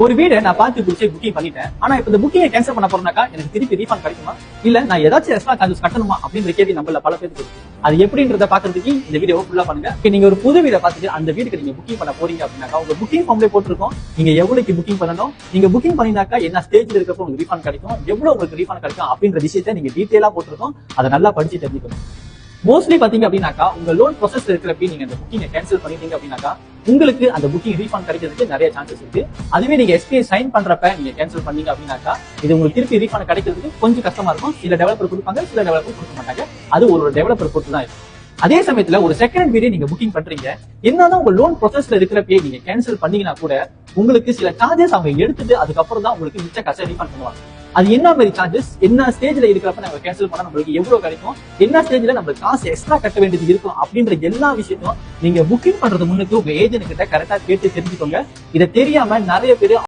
ஒரு வீடை நான் பார்த்து பிடிச்சி புக்கிங் பண்ணிட்டேன். ஆனா இப்ப இந்த புக்கிங்கை கேன்சல் பண்ண போறேன்னாக்கா எனக்கு திருப்பி ரீஃபண்ட் கிடைக்குமா, இல்ல நான் ஏதாச்சும் எக்ஸ்ட்ரா சார்ஜஸ் கட்டணுமா அப்படின்ற கேள்வி நம்மள பல பேருக்கு இருக்கு. அது எப்படின்றத பாக்குறதுக்கு இந்த வீடியோ ஃபுல்லா பண்ணுங்க. நீங்க ஒரு புது வீடை பார்த்துட்டு அந்த வீட்டுக்கு நீங்க புக்கிங் பண்ண போறீங்க அப்படின்னாக்கா உங்க புக்கிங் ஃபார்ம்ல போட்டிருக்கோம் நீங்க எவ்வளவுக்கு புக்கிங் பண்ணணும், நீங்க புக்கிங் பண்ணினாக்கா என்ன ஸ்டேஜ்ல இருக்கப்போ உங்களுக்கு ரீஃபண்ட் கிடைக்கும், எவ்வளவு உங்களுக்கு ரீஃபண்ட் கிடைக்கும் அப்படின்ற விஷயத்தை நீங்க டீடைலா போட்டிருக்கோம். அதை நல்லா படிச்சு தெரிஞ்சுக்கணும். மோஸ்ட்லி பாத்தீங்க அப்படின்னாக்கா உங்க லோன் ப்ராசஸ் இருக்கிறப்ப நீங்க அந்த புக்கிங் கேன்சல் பண்ணிட்டீங்க அப்படின்னாக்கா உங்களுக்கு அந்த புக்கிங் ரீஃபண்ட் கிடைக்கிறதுக்கு நிறைய சான்சஸ் இருக்கு. அதுவே நீங்க எஸ்பிஐ சைன் பண்றப்ப நீங்க கேன்சல் பண்ணீங்க அப்படின்னாக்கா இது உங்களுக்கு திருப்பி ரீஃபண்ட் கிடைக்கிறதுக்கு கொஞ்சம் கஷ்டமா இருக்கும். சில டெவலப்பர் கொடுப்பாங்க, சில டெவலப்பர் கொடுக்க மாட்டாங்க. அது ஒரு டெவலப்பர் பொறுத்து தான் இருக்கும். அதே சமயத்துல ஒரு செகண்ட் வீடியோ நீங்க புக்கிங் பண்றீங்க, என்னதான் உங்க லோன் ப்ராசஸ்ல இருக்கிறப்ப நீங்க கேன்சல் பண்ணீங்கன்னா கூட உங்களுக்கு சில சார்ஜஸ் அவங்க எடுத்துட்டு அதுக்கப்புறம் தான் உங்களுக்கு மிச்ச காசை ரீஃபண்ட் பண்ணுவாங்க. அது என்ன மாதிரி சார்ஜஸ், என்ன ஸ்டேஜ்ல இருக்கிறப்ப நம்ம கேன்சல் பண்ணா நம்மளுக்கு எவ்வளவு கிடைக்கும், என்ன ஸ்டேஜ்ல நம்மளுக்கு காசு எக்ஸ்ட்ரா கட்ட வேண்டியது இருக்கும் அப்படின்ற எல்லா விஷயத்தையும் நீங்க புக்கிங் பண்றது முன்னுக்கு உங்க ஏஜென்ட் கிட்ட கரெக்டா கேட்டு தெரிஞ்சுக்கோங்க. இதை தெரியாம நிறைய பேர்